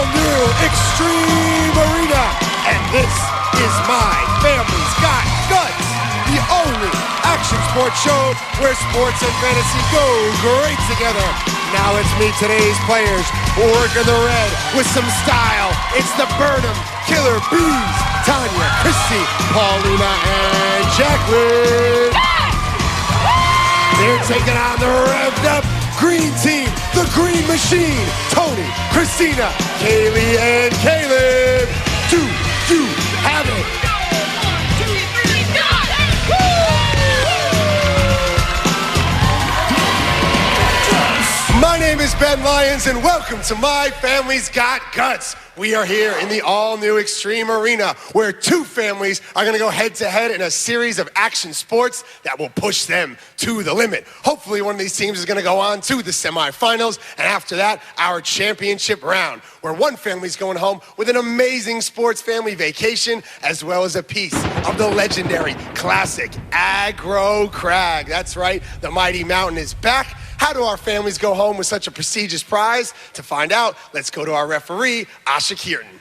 all-new Extreme Arena. And this is My Family's Got Guts, the only action sports show where sports and fantasy go great together. Now let's meet today's players working the red with some style. It's the Burnham Killer Bees, Tanya, Christy, Paulina, and Jacqueline. They're taking on the revved up Green Team, the Green Machine, Tony, Christina, Kaylee, and Caleb. Do you have it? My name is Ben Lyons, and welcome to My Family's Got Guts. We are here in the all-new Extreme Arena, where two families are going to go head-to-head in a series of action sports that will push them to the limit. Hopefully, one of these teams is going to go on to the semifinals, and after that, our championship round, where one family's going home with an amazing sports family vacation, as well as a piece of the legendary classic Aggro Crag. That's right, the mighty mountain is back. How do our families go home with such a prestigious prize? To find out, let's go to our referee, Asha Kierton.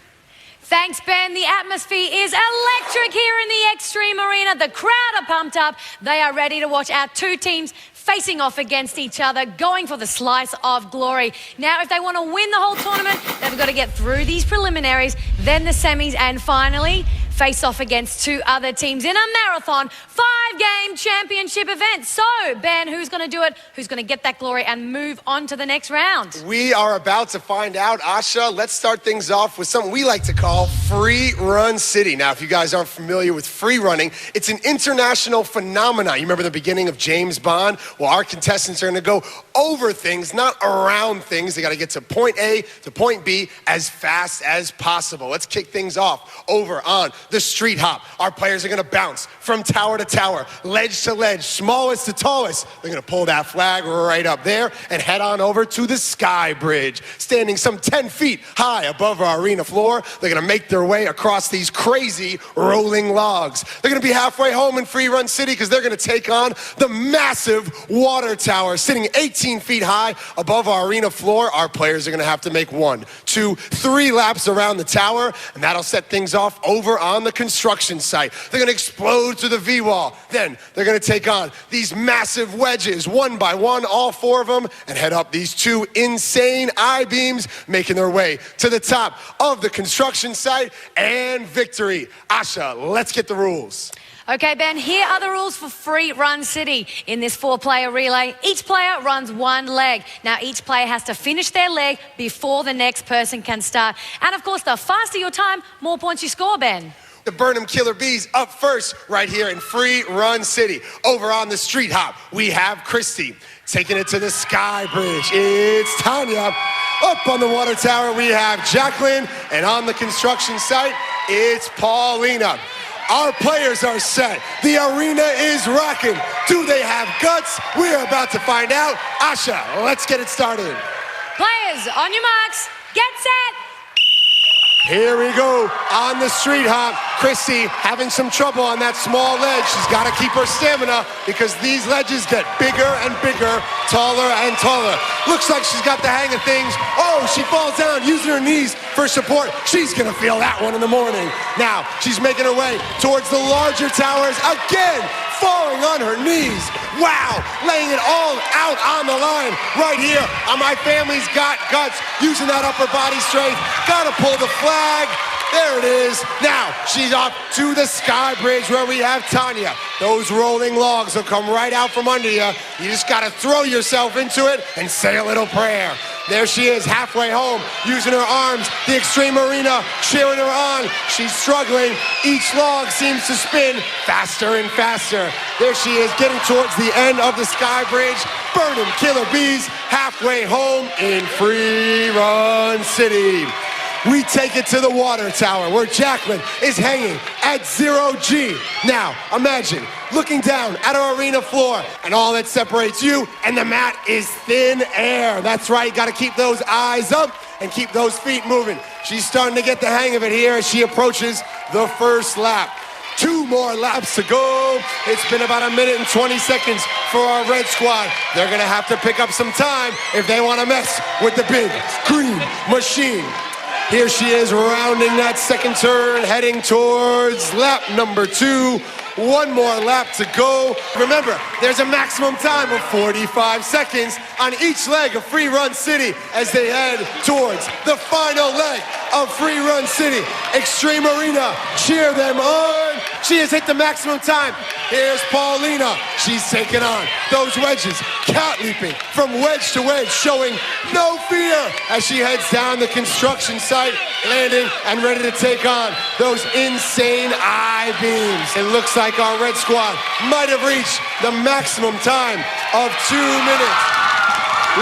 Thanks, Ben. The atmosphere is electric here in the Extreme Arena. The crowd are pumped up. They are ready to watch our two teams facing off against each other, going for the slice of glory. Now, if they want to win the whole tournament, they've got to get through these preliminaries, then the semis, and finally face off against two other teams in a marathon 5-game championship event. So, Ben, who's going to do it? Who's going to get that glory and move on to the next round? We are about to find out, Asha. Let's start things off with something we like to call Free Run City. Now, if you guys aren't familiar with free running, it's an international phenomenon. You remember the beginning of James Bond? Well, our contestants are going to go over things, not around things. They got to get to point A to point B as fast as possible. Let's kick things off over on the street hop. Our players are going to bounce from tower to tower, ledge to ledge, smallest to tallest. They're going to pull that flag right up there and head on over to the Sky Bridge. Standing some 10 feet high above our arena floor, they're going to make their way across these crazy rolling logs. They're going to be halfway home in Free Run City because they're going to take on the massive water tower sitting 18 feet high above our arena floor. Our players are going to have to make 1, 2, 3 laps around the tower, and that'll set things off over on the construction site. They're going to explode through the V-wall. Then they're going to take on these massive wedges, one by one, all 4 of them, and head up these 2 insane I-beams, making their way to the top of the construction site and victory. Asha, let's get the rules. Okay, Ben, here are the rules for Free Run City. In this 4-player relay, each player runs 1 leg. Now, each player has to finish their leg before the next person can start. And of course, the faster your time, more points you score, Ben. The Burnham Killer Bees up first right here in Free Run City. Over on the street hop, we have Christy taking it to the Sky Bridge. It's Tanya. Up on the water tower, we have Jacqueline. And on the construction site, it's Paulina. Our players are set. The arena is rocking. Do they have guts? We're about to find out. Asha, let's get it started. Players, on your marks, get set. Here we go on the street hop. Chrissy having some trouble on that small ledge. She's got to keep her stamina because these ledges get bigger and bigger, taller and taller. Looks like she's got the hang of things. Oh, she falls down using her knees for support. She's going to feel that one in the morning. Now, she's making her way towards the larger towers again, falling on her knees. Wow, laying it all out on the line right here on My Family's Got Guts, using that upper body strength. Gotta pull the flag. There it is. Now, she's off to the Sky Bridge where we have Tanya. Those rolling logs will come right out from under you. You just gotta throw yourself into it and say a little prayer. There she is, halfway home, using her arms, the Extreme Arena cheering her on. She's struggling. Each log seems to spin faster and faster. There she is, getting towards the end of the Sky Bridge. Burnham Killer Bees, halfway home in Free Run City. We take it to the water tower where Jacqueline is hanging at 0G. Now, imagine looking down at our arena floor and all that separates you and the mat is thin air. That's right, got to keep those eyes up and keep those feet moving. She's starting to get the hang of it here as she approaches the first lap. 2 more laps to go. It's been about 1 minute and 20 seconds for our red squad. They're gonna have to pick up some time if they wanna mess with the big green machine. Here she is rounding that second turn, heading towards lap number 2. One more lap to go. Remember, there's a maximum time of 45 seconds on each leg of Free Run City as they head towards the final leg of Free Run City. Extreme Arena, cheer them on. She has hit the maximum time. Here's Paulina. She's taking on those wedges, cat leaping from wedge to wedge, showing no fear as she heads down the construction site, landing and ready to take on those insane I-beams. It looks like our red squad might have reached the maximum time of 2 minutes.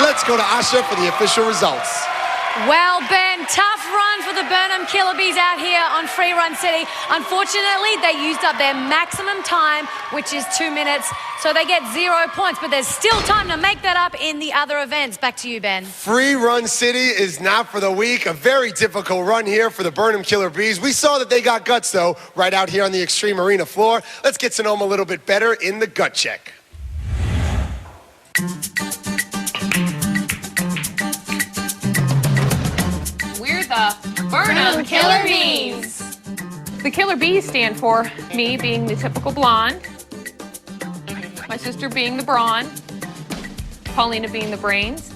Let's go to Asha for the official results. Well, Ben, tough run for the Burnham Killer Bees out here on Free Run City. Unfortunately, they used up their maximum time, which is 2 minutes, so they get 0 points, but there's still time to make that up in the other events. Back to you, Ben. Free Run City is not for the weak. A very difficult run here for the Burnham Killer Bees. We saw that they got guts, though, right out here on the Extreme Arena floor. Let's get to know them a little bit better in the gut check. The Burnham Killer Bees. The Killer Bees stand for me being the typical blonde, my sister being the brawn, Paulina being the brains,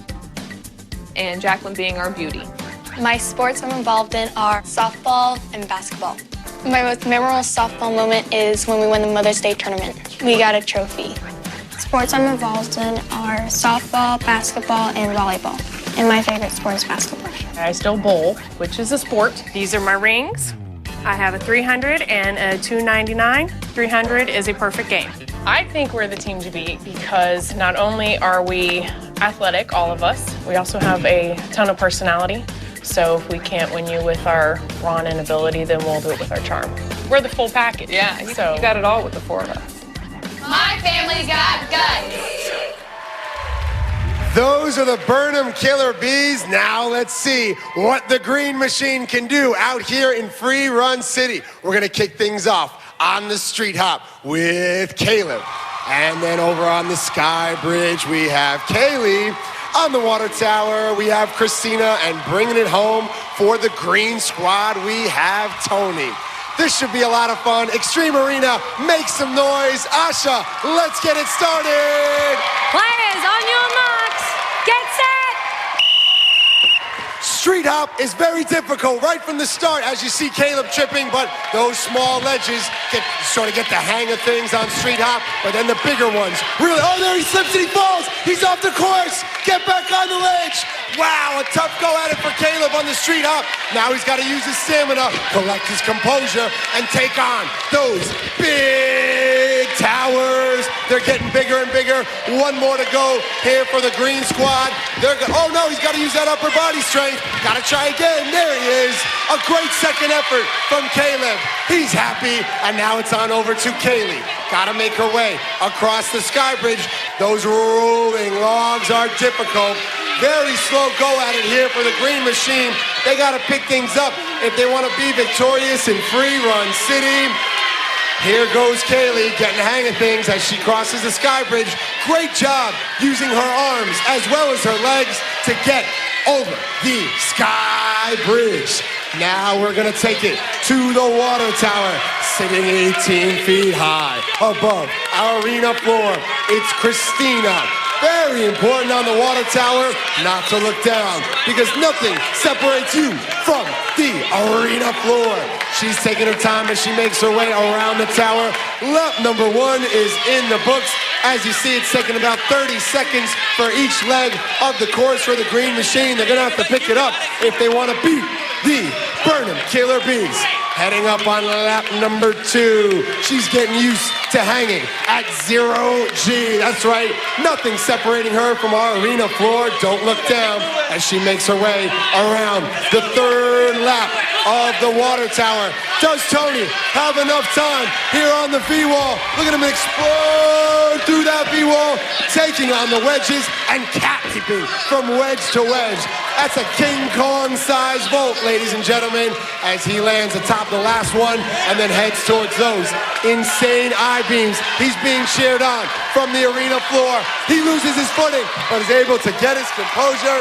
and Jacqueline being our beauty. My sports I'm involved in are softball and basketball. My most memorable softball moment is when we won the Mother's Day tournament. We got a trophy. Sports I'm involved in are softball, basketball, and volleyball. And my favorite sport is basketball. I still bowl, which is a sport. These are my rings. I have a 300 and a 299. 300 is a perfect game. I think we're the team to beat because not only are we athletic, all of us, we also have a ton of personality. So if we can't win you with our brawn and ability, then we'll do it with our charm. We're the full package. Yeah, you got it all with the 4 of us. My family's got guts. Those are the Burnham Killer Bees. Now let's see what the Green Machine can do out here in Free Run City. We're gonna kick things off on the street hop with Caleb. And then over on the Sky Bridge, we have Kaylee. On the water tower, we have Christina. And bringing it home for the Green Squad, we have Tony. This should be a lot of fun. Extreme Arena, make some noise. Asha, let's get it started. Players, on your marks, get set. Street hop is very difficult right from the start as you see Caleb tripping, but those small ledges sort of get the hang of things on street hop, but then the bigger ones really, oh, there he slips and he falls. He's off the course. Get back on the ledge. Wow, a tough go at it for Caleb on the street hop. Now he's got to use his stamina, collect his composure, and take on those big towers. They're getting bigger and bigger. One more to go here for the Green Squad. Oh no, he's got to use that upper body strength. Got to try again. There he is. A great second effort from Caleb. He's happy, and now it's on over to Kaylee. Got to make her way across the Sky Bridge. Those rolling logs are difficult. Very slow go at it here for the Green Machine. They got to pick things up if they want to be victorious in Free Run City. Here goes Kaylee getting the hang of things as she crosses the Sky Bridge. Great job using her arms as well as her legs to get over the Sky Bridge. Now we're gonna take it to the water tower, sitting 18 feet high above our arena floor. It's Christina. Very important on the water tower not to look down because nothing separates you from the arena floor. She's taking her time as she makes her way around the tower. Lap number 1 is in the books. As you see, it's taking about 30 seconds for each leg of the course for the Green Machine. They're gonna have to pick it up if they wanna beat the Burnham Killer Bees. Heading up on lap number 2. She's getting used to hanging at 0G. That's right, nothing separating her from our arena floor. Don't look down as she makes her way around the 3rd lap of the water tower. Does Tony have enough time here on the V-wall? Look at him explode through that V-wall, taking on the wedges and cat leaping from wedge to wedge. That's a King Kong-sized vault, ladies and gentlemen, as he lands atop the last one and then heads towards those insane I-beams. He's being cheered on from the arena floor. He loses his footing, but is able to get his composure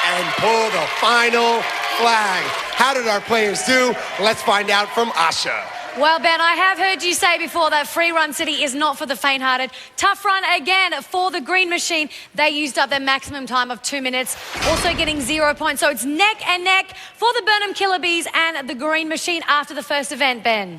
and pull the final flag. How did our players do? Let's find out from Asha. Well, Ben, I have heard you say before that Free Run City is not for the faint-hearted. Tough run again for the Green Machine. They used up their maximum time of 2 minutes, also getting 0 points. So it's neck and neck for the Burnham Killer Bees and the Green Machine after the first event, Ben.